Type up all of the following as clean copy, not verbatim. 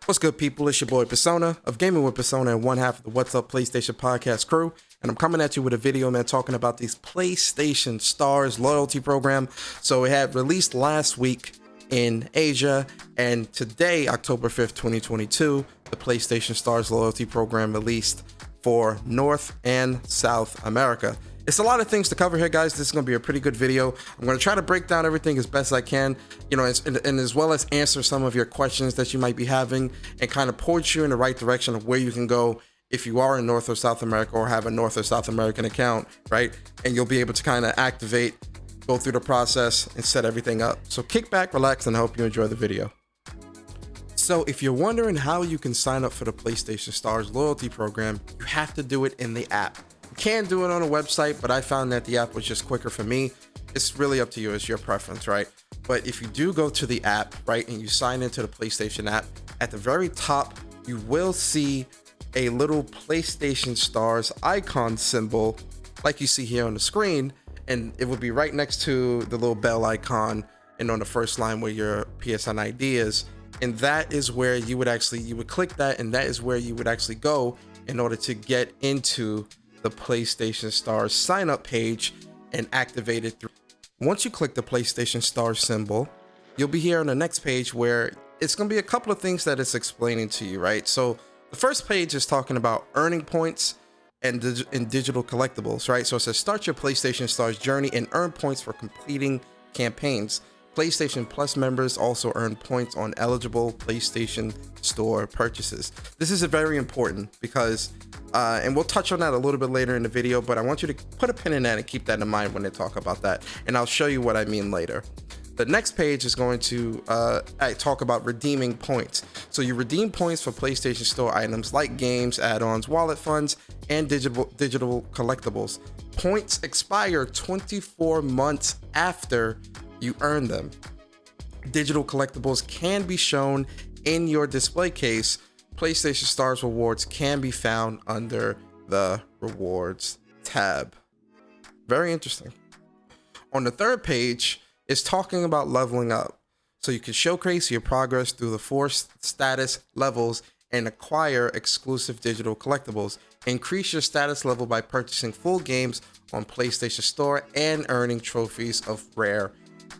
What's good, people? It's your boy Persona of Gaming with Persona and one half of the What's Up PlayStation podcast crew. And I'm coming at you with a video, man, talking about these PlayStation Stars loyalty program. So it had released last week in Asia, and today, October 5th, 2022, the PlayStation Stars loyalty program released for North and South America. It's a lot of things to cover here, guys. This is going to be a pretty good video. I'm going to try to break down everything as best I can, and as well as answer some of your questions that you might be having and kind of point you in the right direction of where you can go if you are in North or South America or have a North or South American account, right? And you'll be able to kind of activate, go through the process and set everything up. So kick back, relax, and I hope you enjoy the video. So if you're wondering how you can sign up for the PlayStation Stars loyalty program, you have to do it in the app. You can do it on a website, but I found that the app was just quicker for me. It's really up to you, it's your preference, right? But if you do go to the app, right, and you sign into the PlayStation app, at the very top, you will see a little PlayStation Stars icon symbol like you see here on the screen, and it would be right next to the little bell icon and on the first line where your PSN ID is. And that is where you would click that, and that is where you would actually go in order to get into the PlayStation Stars sign up page and activate it through. Once you click the PlayStation Stars symbol, you'll be here on the next page where it's going to be a couple of things that it's explaining to you, right? So the first page is talking about earning points and digital collectibles, right? So it says start your PlayStation Stars journey and earn points for completing campaigns. PlayStation Plus members also earn points on eligible PlayStation Store purchases. This is very important because, and we'll touch on that a little bit later in the video, but I want you to put a pin in that and keep that in mind when they talk about that. And I'll show you what I mean later. The next page is going to talk about redeeming points. So you redeem points for PlayStation Store items like games, add-ons, wallet funds, and digital collectibles. Points expire 24 months after you earn them. Digital collectibles can be shown in your display case. PlayStation Stars rewards can be found under the rewards tab. Very interesting. On the third page is talking about leveling up. So you can showcase your progress through the 4 status levels and acquire exclusive digital collectibles. Increase your status level by purchasing full games on PlayStation Store and earning trophies of rare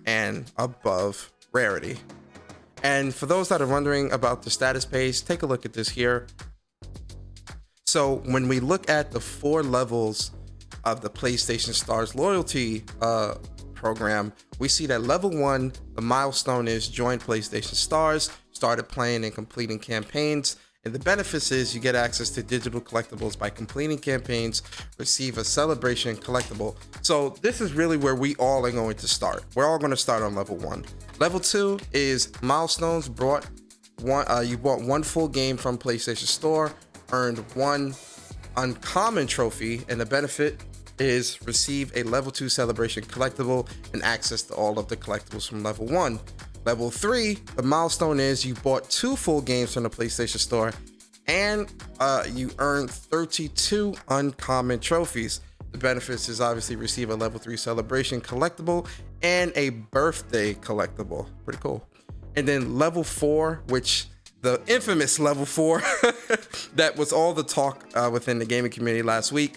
and above rarity. And for those that are wondering about the status page, take a look at this here. So when we look at the 4 levels of the PlayStation Stars loyalty program, we see that level 1, the milestone is join PlayStation Stars, started playing and completing campaigns. And the benefits is you get access to digital collectibles by completing campaigns, receive a celebration collectible. So this is really where we all are going to start. We're all going to start on level 1. Level 2 is milestones. You bought 1 full game from PlayStation Store, earned 1 uncommon trophy, and the benefit is receive a level 2 celebration collectible and access to all of the collectibles from level 1. Level 3, the milestone is you bought 2 full games from the PlayStation Store and you earned 32 uncommon trophies. The benefits is obviously receive a level 3 celebration collectible and a birthday collectible. Pretty cool. And then level 4, which the infamous level 4 that was all the talk within the gaming community last week.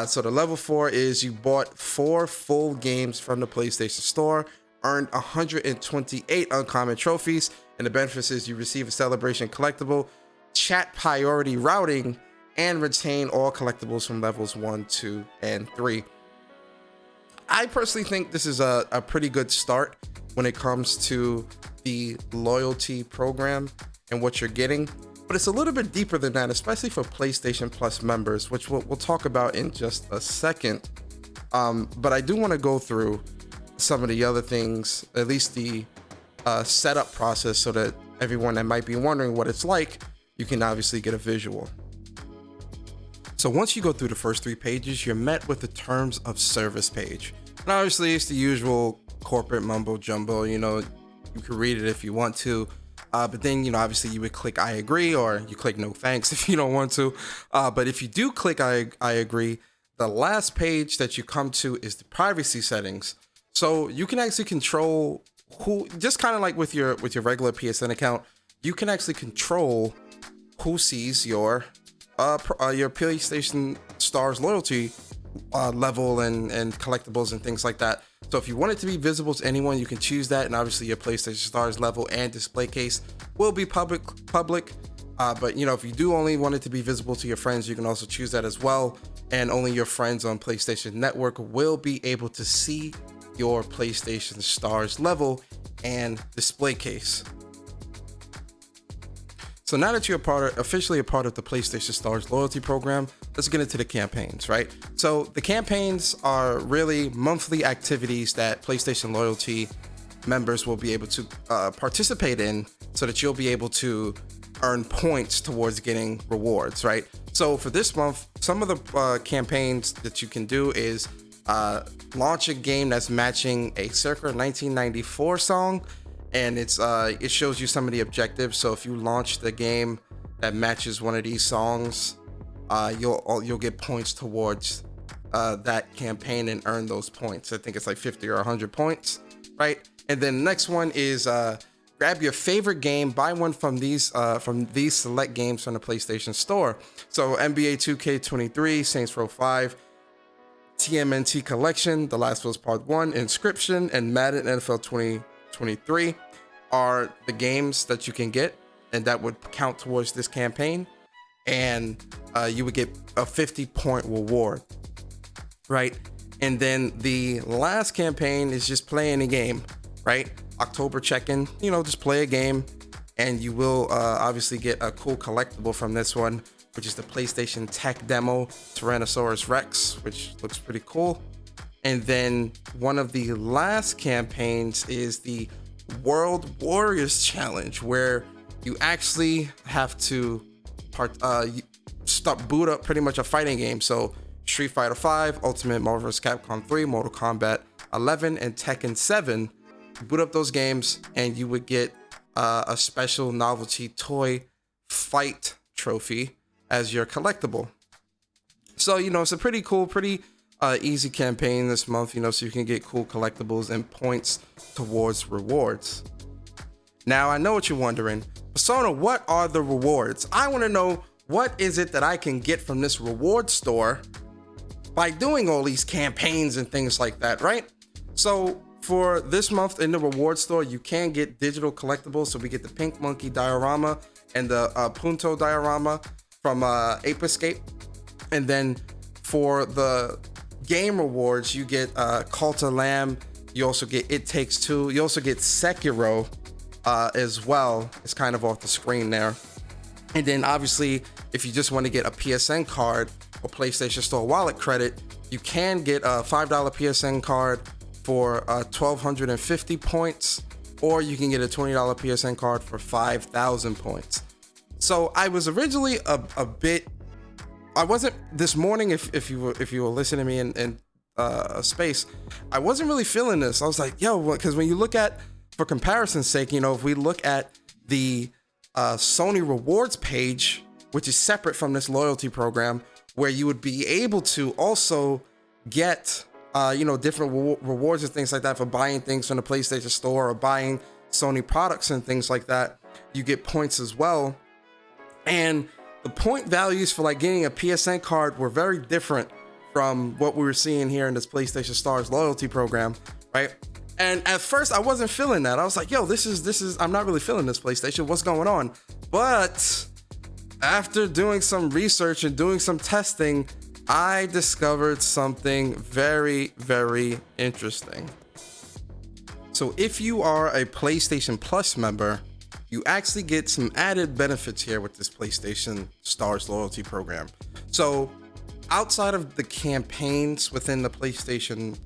So the level 4 is you bought 4 full games from the PlayStation Store, earned 128 uncommon trophies, and the benefits is you receive a celebration collectible, chat priority routing, and retain all collectibles from levels 1, 2, and 3. I personally think this is a pretty good start when it comes to the loyalty program and what you're getting, but it's a little bit deeper than that, especially for PlayStation Plus members, which we'll talk about in just a second. But I do want to go through some of the other things, at least the setup process, so that everyone that might be wondering what it's like, you can obviously get a visual. So once you go through the first 3 pages, you're met with the terms of service page. And obviously it's the usual corporate mumbo jumbo, you can read it if you want to, but then, obviously you would click I agree, or you click no thanks if you don't want to. But if you do click I agree, the last page that you come to is the privacy settings. So you can actually control who, just kind of like with your regular PSN account, you can actually control who sees your PlayStation Stars loyalty level and collectibles and things like that. So if you want it to be visible to anyone, you can choose that, and obviously your PlayStation Stars level and display case will be public. But you know, if you do only want it to be visible to your friends, you can also choose that as well, and only your friends on PlayStation Network will be able to see your PlayStation Stars level and display case. So now that you're officially a part of the PlayStation Stars loyalty program, let's get into the campaigns, right? So the campaigns are really monthly activities that PlayStation loyalty members will be able to participate in, so that you'll be able to earn points towards getting rewards, right? So for this month, some of the campaigns that you can do is launch a game that's matching a circa 1994 song, and it shows you some of the objectives. So if you launch the game that matches one of these songs, you'll get points towards that campaign and earn those points. I think it's like 50 or 100 points, right? And then the next one is grab your favorite game, buy one from these select games from the PlayStation Store. So NBA 2K23, Saints Row 5, TMNT Collection, The Last of Us Part 1, Inscription, and Madden NFL 2023 are the games that you can get, and that would count towards this campaign, and you would get a 50-point reward, right? And then the last campaign is just play any game, right? October check-in, just play a game, and you will obviously get a cool collectible from this one, which is the PlayStation Tech Demo Tyrannosaurus Rex, which looks pretty cool. And then one of the last campaigns is the World Warriors Challenge, where you actually have to boot up pretty much a fighting game. So Street Fighter 5, Ultimate Marvel vs. Capcom 3, Mortal Kombat 11, and Tekken 7. Boot up those games, and you would get a special novelty toy fight trophy as your collectible. So it's a pretty cool, pretty easy campaign this month, so you can get cool collectibles and points towards rewards. Now, I know what you're wondering, Persona, what are the rewards? I want to know, what is it that I can get from this reward store by doing all these campaigns and things like that, right? So for this month in the reward store, you can get digital collectibles. So we get the Pink Monkey diorama and the Punto diorama from Ape Escape. And then for the game rewards, you get Cult of Lamb. You also get It Takes Two. You also get Sekiro as well. It's kind of off the screen there. And then obviously, if you just want to get a PSN card or PlayStation Store wallet credit, you can get a $5 PSN card for 1,250 points, or you can get a $20 PSN card for 5,000 points. So I was originally a bit, I wasn't this morning, if you were listening to me in space, I wasn't really feeling this. I was like, because when you look at, for comparison's sake, if we look at the Sony rewards page, which is separate from this loyalty program, where you would be able to also get different rewards and things like that for buying things from the PlayStation Store or buying Sony products and things like that. You get points as well. And the point values for like getting a PSN card were very different from what we were seeing here in this PlayStation Stars loyalty program, right? And at first I wasn't feeling that. I was like, this is, I'm not really feeling this PlayStation. What's going on? But after doing some research and doing some testing, I discovered something very, very interesting. So if you are a PlayStation Plus member, you actually get some added benefits here with this PlayStation Stars loyalty program. So outside of the campaigns within the PlayStation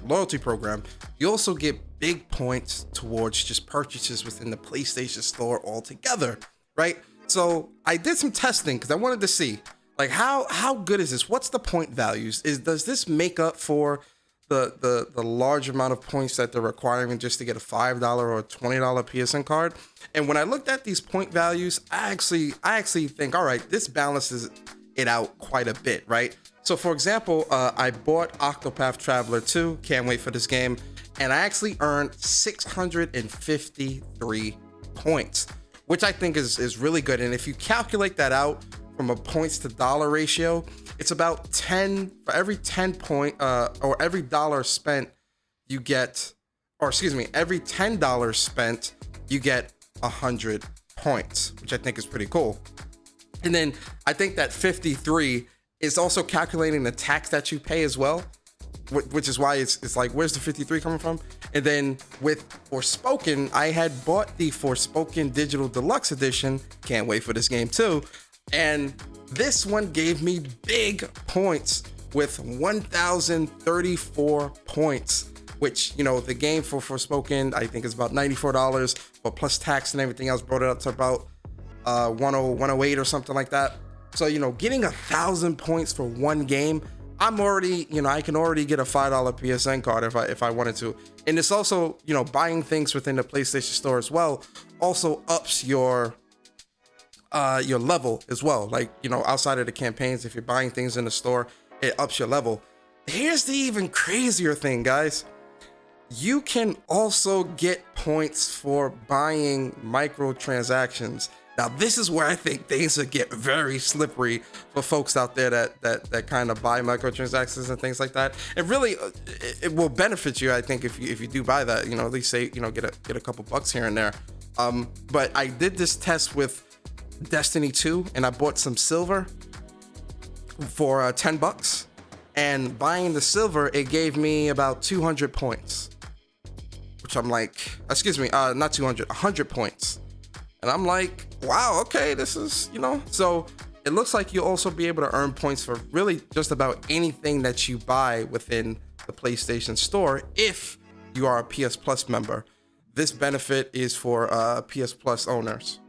loyalty program, you also get big points towards just purchases within the PlayStation Store altogether, right? So I did some testing because I wanted to see, like, how good is this? What's the point values? Does this make up for the large amount of points that they're requiring just to get a $5 or $20 PSN card? And when I looked at these point values, I actually think, all right, this balances it out quite a bit, right? So for example, I bought Octopath Traveler 2, can't wait for this game, and I actually earned 653 points, which I think is really good. And if you calculate that out from a points to dollar ratio, it's about 10 for every 10 point or every dollar spent you get, or excuse me, every $10 spent you get 100 points, which I think is pretty cool. And then I think that 53 is also calculating the tax that you pay as well, which is why it's like, where's the 53 coming from? And then with Forspoken, I had bought the Forspoken Digital Deluxe Edition. Can't wait for this game too. And this one gave me big points with 1,034 points, which, you know, the game for Forspoken, I think is about $94, but plus tax and everything else brought it up to about 108 or something like that. So, you know, getting 1,000 points for one game, I'm already, you know, I can already get a $5 PSN card if I wanted to. And it's also, you know, buying things within the PlayStation Store as well also ups your level as well. Like, you know, outside of the campaigns, if you're buying things in the store, it ups your level. Here's the even crazier thing, guys. You can also get points for buying microtransactions. Now, this is where I think things will get very slippery for folks out there that kind of buy microtransactions and things like that. And really, it will benefit you, I think, if you do buy that. You know, at least say, you know, get a couple bucks here and there. But I did this test with Destiny 2, and I bought some silver for $10. And buying the silver, it gave me about 200 points, which I'm like, excuse me, not 200, 100 points. And I'm like, wow, okay, this is, you know. So it looks like you'll also be able to earn points for really just about anything that you buy within the PlayStation Store if you are a PS Plus member. This benefit is for PS Plus owners.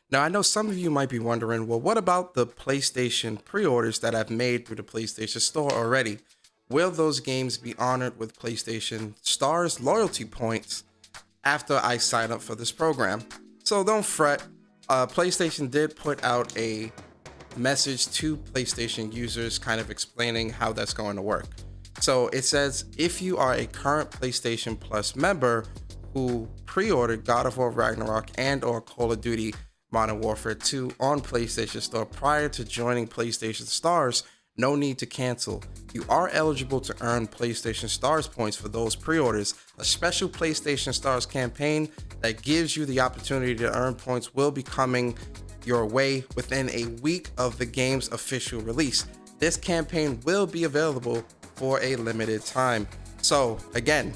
Now, I know some of you might be wondering, well, what about the PlayStation pre-orders that I've made through the PlayStation Store already? Will those games be honored with PlayStation Stars loyalty points after I sign up for this program? So don't fret. PlayStation did put out a message to PlayStation users kind of explaining how that's going to work. So it says, if you are a current PlayStation Plus member who pre-ordered God of War Ragnarok and or Call of Duty Modern Warfare 2 on PlayStation Store prior to joining PlayStation Stars, no need to cancel. You are eligible to earn PlayStation Stars points for those pre-orders. A special PlayStation Stars campaign that gives you the opportunity to earn points will be coming your way within a week of the game's official release. This campaign will be available for a limited time. So again,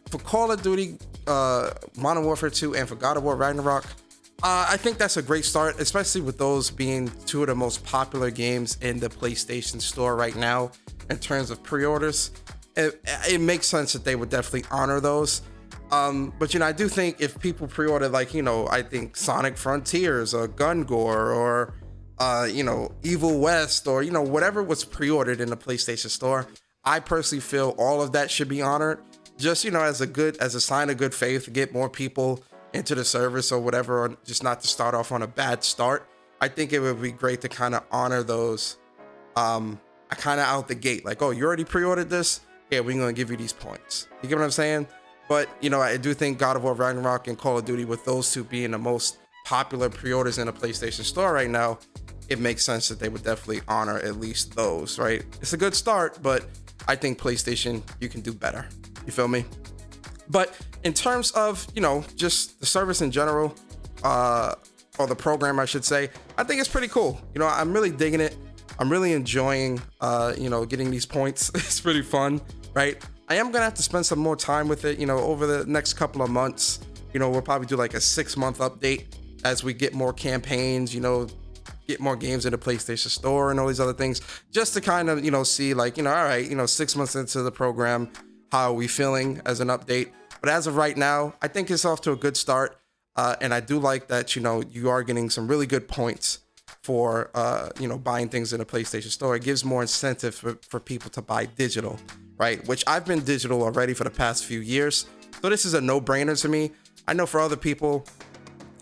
for Call of Duty Modern Warfare 2 and for God of War Ragnarok, I think that's a great start, especially with those being two of the most popular games in the PlayStation Store right now in terms of pre-orders. It makes sense that they would definitely honor those. But, you know, I do think if people pre-order, like, you know, I think Sonic Frontiers or Gungor or, you know, Evil West or, you know, whatever was pre-ordered in the PlayStation Store, I personally feel all of that should be honored. Just, you know, as a sign of good faith to get more people into the service or whatever, or just not to start off on a bad start. I think it would be great to kind of honor those kind of out the gate. Like, oh, you already pre-ordered this? Yeah, we're going to give you these points. You get what I'm saying? But, you know, I do think God of War Ragnarok and Call of Duty, with those two being the most popular pre-orders in the PlayStation Store right now, it makes sense that they would definitely honor at least those, right? It's a good start, but I think PlayStation, you can do better. You feel me? But in terms of, you know, just the service in general, or the program, I should say, I think it's pretty cool. You know, I'm really digging it. I'm really enjoying, you know, getting these points. It's pretty fun, right? I am going to have to spend some more time with it, you know, over the next couple of months. You know, we'll probably do like a 6-month update as we get more campaigns, you know, get more games in the PlayStation Store and all these other things, just to kind of, you know, see like, you know, all right, you know, 6 months into the program, how are we feeling as an update? But as of right now, I think it's off to a good start. And I do like that, you know, you are getting some really good points for, you know, buying things in the PlayStation Store. It gives more incentive for people to buy digital, right? Which I've been digital already for the past few years. So this is a no-brainer to me. I know for other people,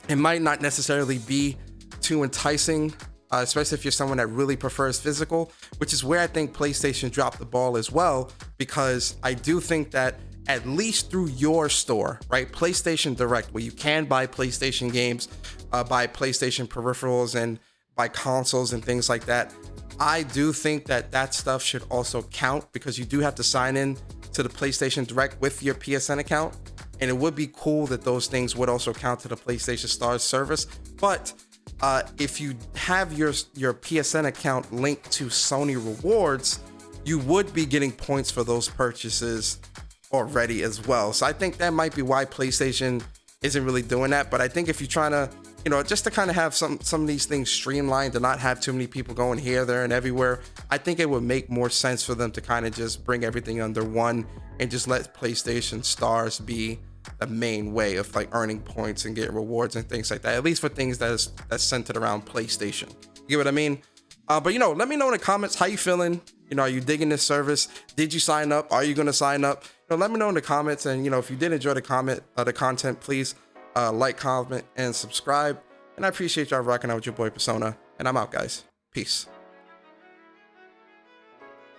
it might not necessarily be too enticing, especially if you're someone that really prefers physical, which is where I think PlayStation dropped the ball as well, because I do think that at least through your store, right? PlayStation Direct, where you can buy PlayStation games, buy PlayStation peripherals, and buy consoles and things like that. I do think that stuff should also count, because you do have to sign in to the PlayStation Direct with your PSN account. And it would be cool that those things would also count to the PlayStation Stars service. But if you have your PSN account linked to Sony Rewards, you would be getting points for those purchases already as well. So I think that might be why PlayStation isn't really doing that. But I think if you're trying to, just to kind of have some of these things streamlined, to not have too many people going here, there, and everywhere, I think it would make more sense for them to kind of just bring everything under one and just let PlayStation Stars be the main way of like earning points and getting rewards and things like that, at least for things that's centered around PlayStation. You get what I mean? But let me know in the comments how you feeling. Are you digging this service? Did you sign up? Are you going to sign up? Let me know in the comments. And if you did enjoy the content, please like, comment, and subscribe. And I appreciate y'all rocking out with your boy Persona. And I'm out, guys. Peace.